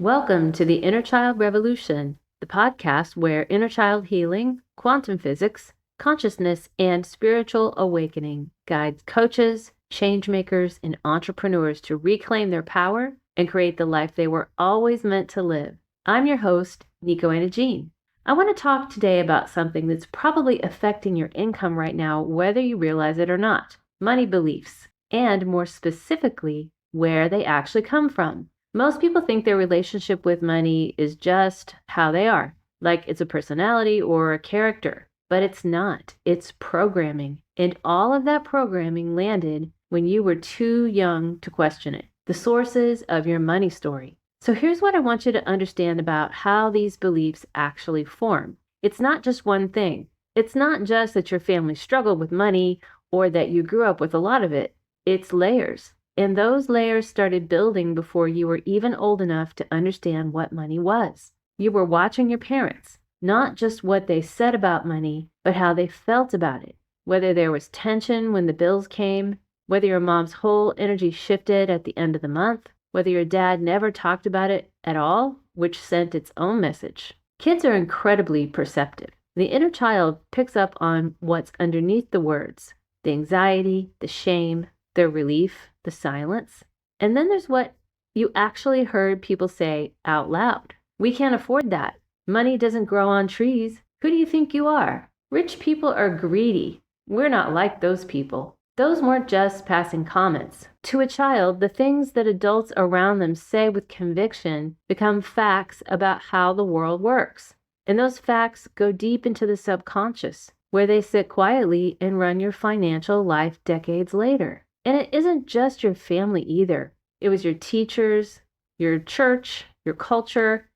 Welcome to the Inner Child Revolution, the podcast where inner child healing, quantum physics, consciousness, and spiritual awakening guides coaches, change makers, and entrepreneurs to reclaim their power and create the life they were always meant to live. I'm your host, Nico Anna Jean. I want to talk today about something that's probably affecting your income right now, whether you realize it or not: money beliefs, and more specifically, where they actually come from. Most people think their relationship with money is just how they are, like it's a personality or a character, but it's not. It's programming. And all of that programming landed when you were too young to question it. The sources of your money story. So here's what I want you to understand about how these beliefs actually form. It's not just one thing. It's not just that your family struggled with money or that you grew up with a lot of it. It's layers. And those layers started building before you were even old enough to understand what money was. You were watching your parents, not just what they said about money, but how they felt about it. Whether there was tension when the bills came, whether your mom's whole energy shifted at the end of the month, whether your dad never talked about it at all, which sent its own message. Kids are incredibly perceptive. The inner child picks up on what's underneath the words, the anxiety, the shame, the relief, the silence. And then there's what you actually heard people say out loud. We can't afford that. Money doesn't grow on trees. Who do you think you are? Rich people are greedy. We're not like those people. Those weren't just passing comments. To a child, the things that adults around them say with conviction become facts about how the world works. And those facts go deep into the subconscious, where they sit quietly and run your financial life decades later. And it isn't just your family either. It was your teachers, your church, your culture,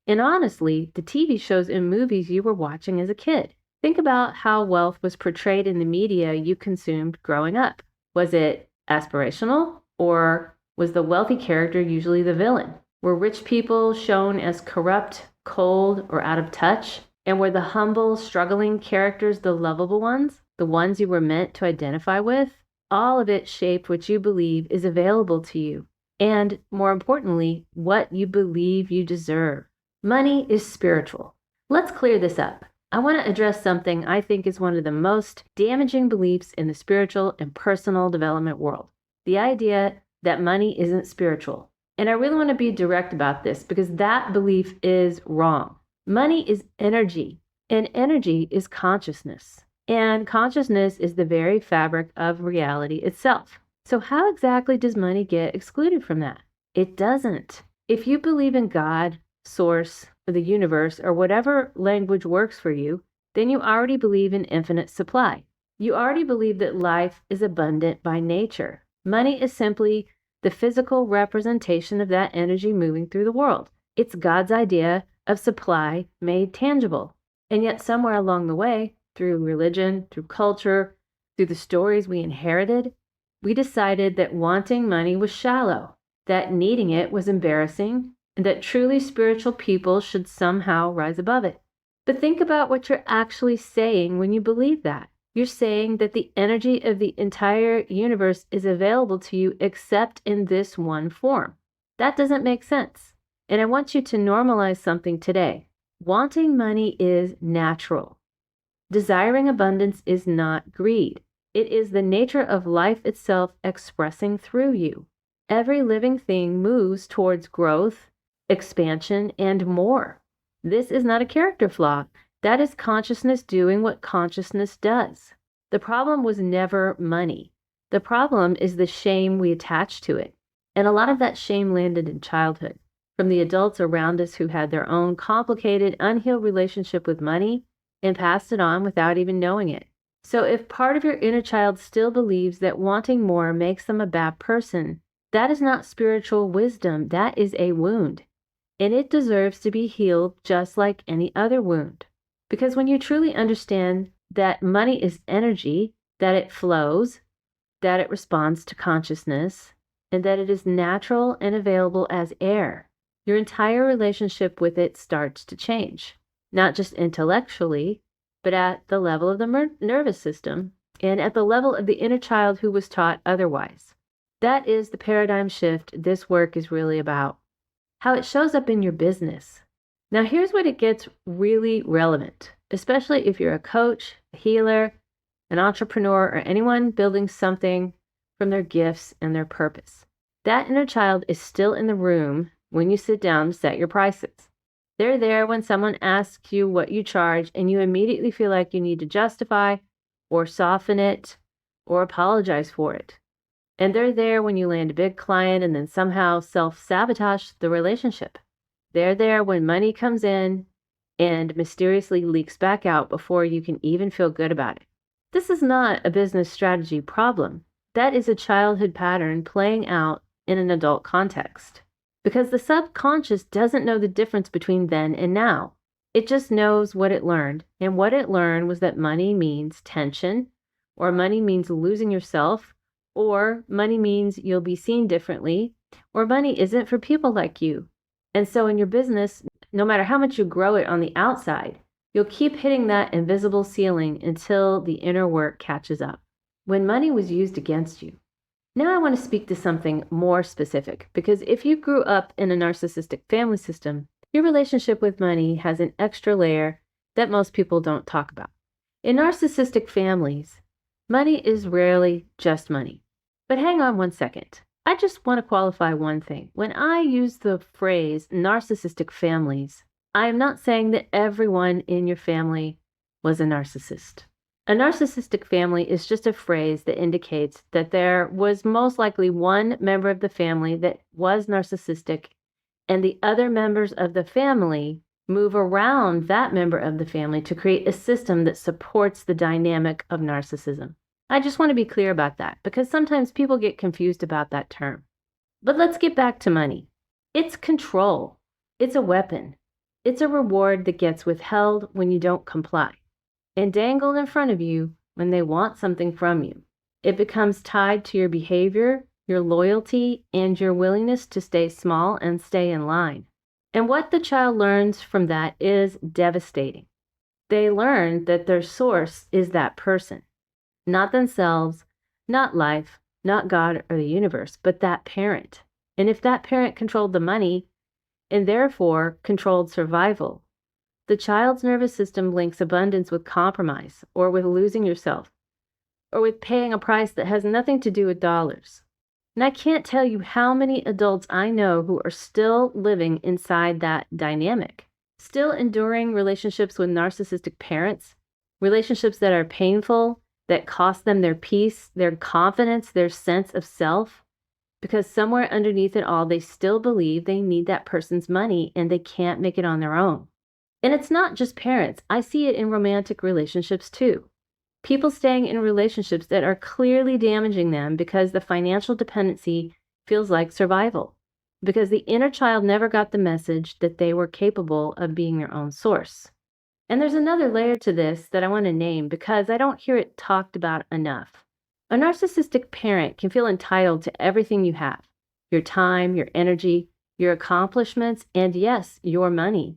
and honestly, the TV shows and movies you were watching as a kid. Think about how wealth was portrayed in the media you consumed growing up. Was it aspirational, or was the wealthy character usually the villain? Were rich people shown as corrupt, cold, or out of touch? And were the humble, struggling characters the lovable ones, the ones you were meant to identify with? All of it shaped what you believe is available to you, and more importantly, what you believe you deserve. Money is spiritual. Let's clear this up. I want to address something I think is one of the most damaging beliefs in the spiritual and personal development world: the idea that money isn't spiritual. And I really want to be direct about this because that belief is wrong. Money is energy, and energy is consciousness. And consciousness is the very fabric of reality itself. So how exactly does money get excluded from that? It doesn't. If you believe in God, source, or the universe, or whatever language works for you, then you already believe in infinite supply. You already believe that life is abundant by nature. Money is simply the physical representation of that energy moving through the world. It's God's idea of supply made tangible. And yet somewhere along the way, through religion, through culture, through the stories we inherited, we decided that wanting money was shallow, that needing it was embarrassing, and that truly spiritual people should somehow rise above it. But think about what you're actually saying when you believe that. You're saying that the energy of the entire universe is available to you except in this one form. That doesn't make sense. And I want you to normalize something today. Wanting money is natural. Desiring abundance is not greed. It is the nature of life itself expressing through you. Every living thing moves towards growth, expansion, and more. This is not a character flaw. That is consciousness doing what consciousness does. The problem was never money. The problem is the shame we attach to it. And a lot of that shame landed in childhood, from the adults around us who had their own complicated, unhealed relationship with money and passed it on without even knowing it. So if part of your inner child still believes that wanting more makes them a bad person, that is not spiritual wisdom. That is a wound. And it deserves to be healed just like any other wound. Because when you truly understand that money is energy, that it flows, that it responds to consciousness, and that it is natural and available as air, your entire relationship with it starts to change. Not just intellectually, but at the level of the nervous system and at the level of the inner child who was taught otherwise. That is the paradigm shift this work is really about. how it shows up in your business. Now, here's when it gets really relevant, especially if you're a coach, a healer, an entrepreneur, or anyone building something from their gifts and their purpose. That inner child is still in the room when you sit down to set your prices. They're there when someone asks you what you charge and you immediately feel like you need to justify or soften it or apologize for it. And they're there when you land a big client and then somehow self-sabotage the relationship. They're there when money comes in and mysteriously leaks back out before you can even feel good about it. This is not a business strategy problem. That is a childhood pattern playing out in an adult context. Because the subconscious doesn't know the difference between then and now. It just knows what it learned. And what it learned was that money means tension, or money means losing yourself, or money means you'll be seen differently, or money isn't for people like you. And so in your business, no matter how much you grow it on the outside, you'll keep hitting that invisible ceiling until the inner work catches up. When money was used against you. Now I want to speak to something more specific, because if you grew up in a narcissistic family system, your relationship with money has an extra layer that most people don't talk about. In narcissistic families, money is rarely just money. But hang on one second. I just want to qualify one thing. When I use the phrase narcissistic families, I am not saying that everyone in your family was a narcissist. A narcissistic family is just a phrase that indicates that there was most likely one member of the family that was narcissistic, and the other members of the family move around that member of the family to create a system that supports the dynamic of narcissism. I just want to be clear about that because sometimes people get confused about that term. But let's get back to money. It's control. It's a weapon. It's a reward that gets withheld when you don't comply and dangled in front of you when they want something from you. It becomes tied to your behavior, your loyalty, and your willingness to stay small and stay in line. And what the child learns from that is devastating. They learn that their source is that person, not themselves, not life, not God or the universe, but that parent. And if that parent controlled the money and therefore controlled survival, the child's nervous system links abundance with compromise, or with losing yourself, or with paying a price that has nothing to do with dollars. And I can't tell you how many adults I know who are still living inside that dynamic, still enduring relationships with narcissistic parents, relationships that are painful, that cost them their peace, their confidence, their sense of self, because somewhere underneath it all, they still believe they need that person's money and they can't make it on their own. And it's not just parents. I see it in romantic relationships too. People staying in relationships that are clearly damaging them because the financial dependency feels like survival, because the inner child never got the message that they were capable of being their own source. And there's another layer to this that I want to name because I don't hear it talked about enough. A narcissistic parent can feel entitled to everything you have, your time, your energy, your accomplishments, and yes, your money.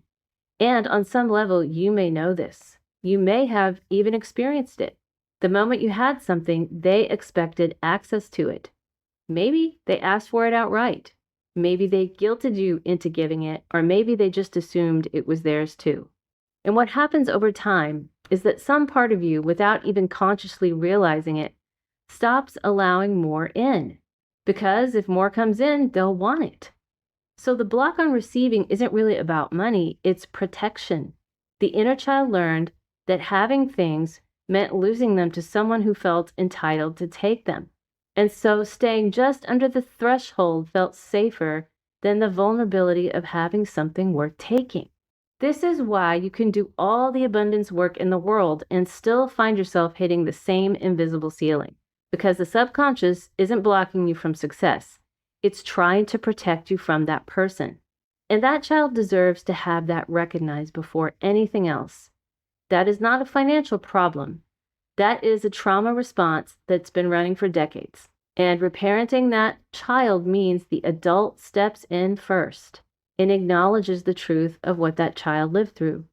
And on some level, you may know this. You may have even experienced it. The moment you had something, they expected access to it. Maybe they asked for it outright. Maybe they guilted you into giving it, or maybe they just assumed it was theirs too. And what happens over time is that some part of you, without even consciously realizing it, stops allowing more in. Because if more comes in, they'll want it. So the block on receiving isn't really about money, it's protection. The inner child learned that having things meant losing them to someone who felt entitled to take them. And so staying just under the threshold felt safer than the vulnerability of having something worth taking. This is why you can do all the abundance work in the world and still find yourself hitting the same invisible ceiling. Because the subconscious isn't blocking you from success. It's trying to protect you from that person. And that child deserves to have that recognized before anything else. That is not a financial problem. That is a trauma response that's been running for decades. And reparenting that child means the adult steps in first and acknowledges the truth of what that child lived through.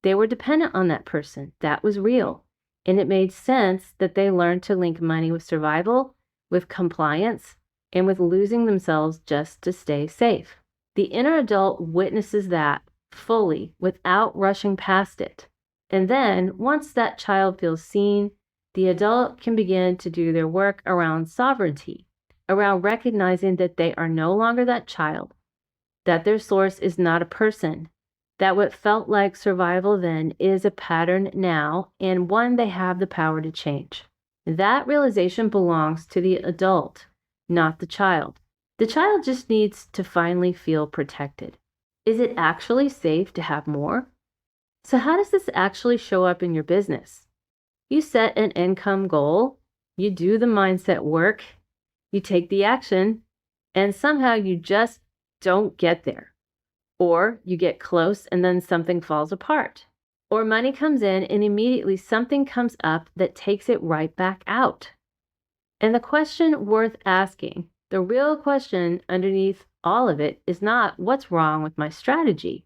They were dependent on that person. That was real. And it made sense that they learned to link money with survival, with compliance, and with losing themselves just to stay safe. The inner adult witnesses that fully without rushing past it. And then, once that child feels seen, the adult can begin to do their work around sovereignty, around recognizing that they are no longer that child, that their source is not a person, that what felt like survival then is a pattern now and one they have the power to change. That realization belongs to the adult, not the child. The child just needs to finally feel protected. Is it actually safe to have more? So, how does this actually show up in your business? You set an income goal, you do the mindset work, you take the action, and somehow you just don't get there. Or you get close and then something falls apart. Or money comes in and immediately something comes up that takes it right back out. And the question worth asking, the real question underneath all of it, is not what's wrong with my strategy.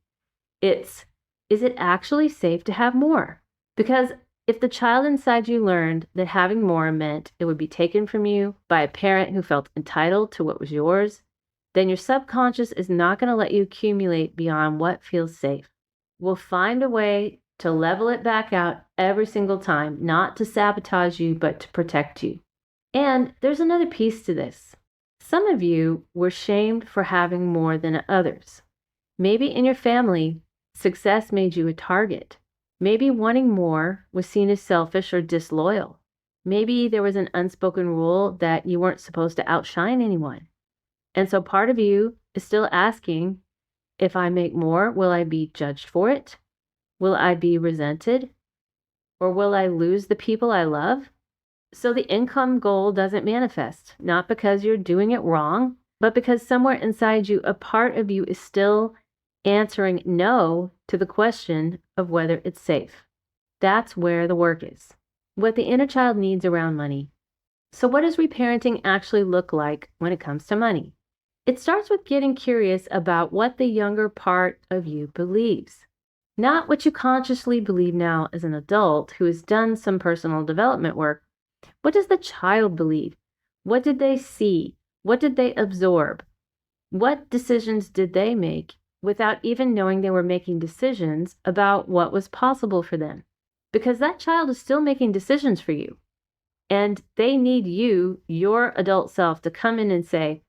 It's, is it actually safe to have more? Because if the child inside you learned that having more meant it would be taken from you by a parent who felt entitled to what was yours, then your subconscious is not going to let you accumulate beyond what feels safe. We'll find a way to level it back out every single time, not to sabotage you, but to protect you. And there's another piece to this. Some of you were shamed for having more than others. Maybe in your family, success made you a target. Maybe wanting more was seen as selfish or disloyal. Maybe there was an unspoken rule that you weren't supposed to outshine anyone. And so part of you is still asking, if I make more, will I be judged for it? Will I be resented? Or will I lose the people I love? So the income goal doesn't manifest, not because you're doing it wrong, but because somewhere inside you, a part of you is still answering no to the question of whether it's safe. That's where the work is. What the inner child needs around money. So what does reparenting actually look like when it comes to money? It starts with getting curious about what the younger part of you believes. Not what you consciously believe now as an adult who has done some personal development work. What does the child believe? What did they see? What did they absorb? What decisions did they make without even knowing they were making decisions about what was possible for them? Because that child is still making decisions for you. And they need you, your adult self, to come in and say,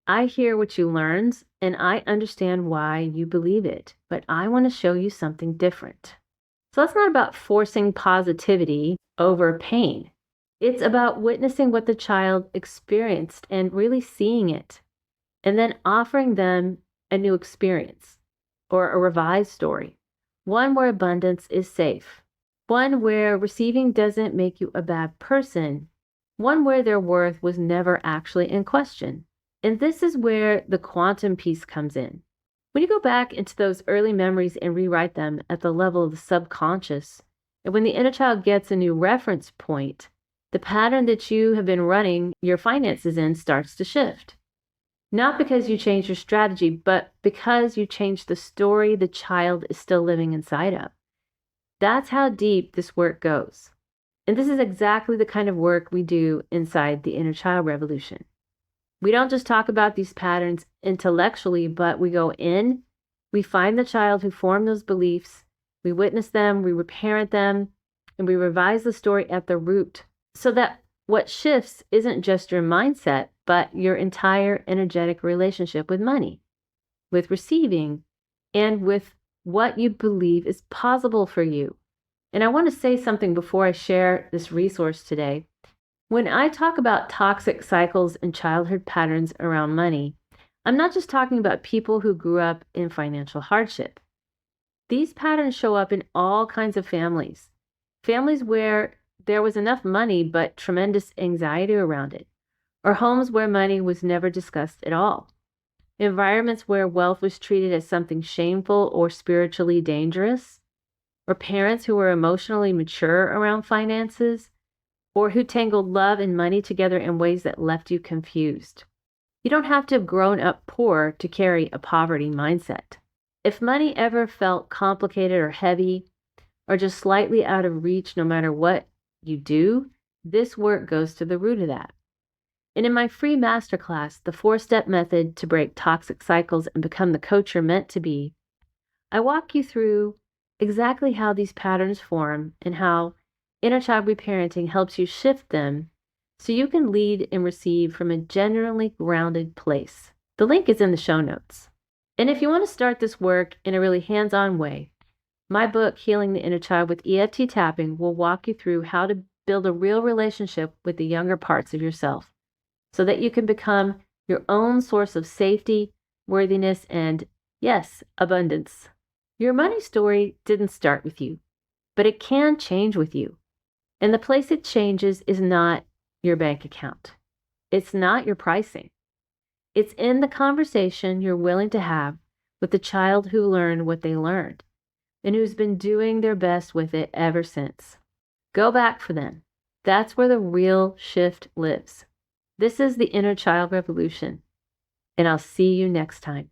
I hear what you learned and I understand why you believe it, but I want to show you something different. So that's not about forcing positivity over pain. It's about witnessing what the child experienced and really seeing it, and then offering them a new experience or a revised story, one where abundance is safe, one where receiving doesn't make you a bad person, one where their worth was never actually in question. And this is where the quantum piece comes in. When you go back into those early memories and rewrite them at the level of the subconscious, and when the inner child gets a new reference point, the pattern that you have been running your finances in starts to shift. Not because you changed your strategy, but because you changed the story the child is still living inside of. That's how deep this work goes. And this is exactly the kind of work we do inside the Inner Child Revolution. We don't just talk about these patterns intellectually, but we go in, we find the child who formed those beliefs, we witness them, we reparent them, and we revise the story at the root so that what shifts isn't just your mindset, but your entire energetic relationship with money, with receiving, and with what you believe is possible for you. And I want to say something before I share this resource today. When I talk about toxic cycles and childhood patterns around money, I'm not just talking about people who grew up in financial hardship. These patterns show up in all kinds of families. Families where there was enough money but tremendous anxiety around it, or homes where money was never discussed at all. Environments where wealth was treated as something shameful or spiritually dangerous, or parents who were emotionally mature around finances, or who tangled love and money together in ways that left you confused. You don't have to have grown up poor to carry a poverty mindset. If money ever felt complicated or heavy, or just slightly out of reach no matter what you do, this work goes to the root of that. And in my free masterclass, The 4-Step Method to Break Toxic Cycles and Become the Coach You're Meant to Be, I walk you through exactly how these patterns form and how inner child reparenting helps you shift them so you can lead and receive from a genuinely grounded place. The link is in the show notes. And if you want to start this work in a really hands-on way, my book, Healing the Inner Child with EFT Tapping, will walk you through how to build a real relationship with the younger parts of yourself so that you can become your own source of safety, worthiness, and, yes, abundance. Your money story didn't start with you, but it can change with you. And the place it changes is not your bank account. It's not your pricing. It's in the conversation you're willing to have with the child who learned what they learned and who's been doing their best with it ever since. Go back for them. That's where the real shift lives. This is the Inner Child Revolution, and I'll see you next time.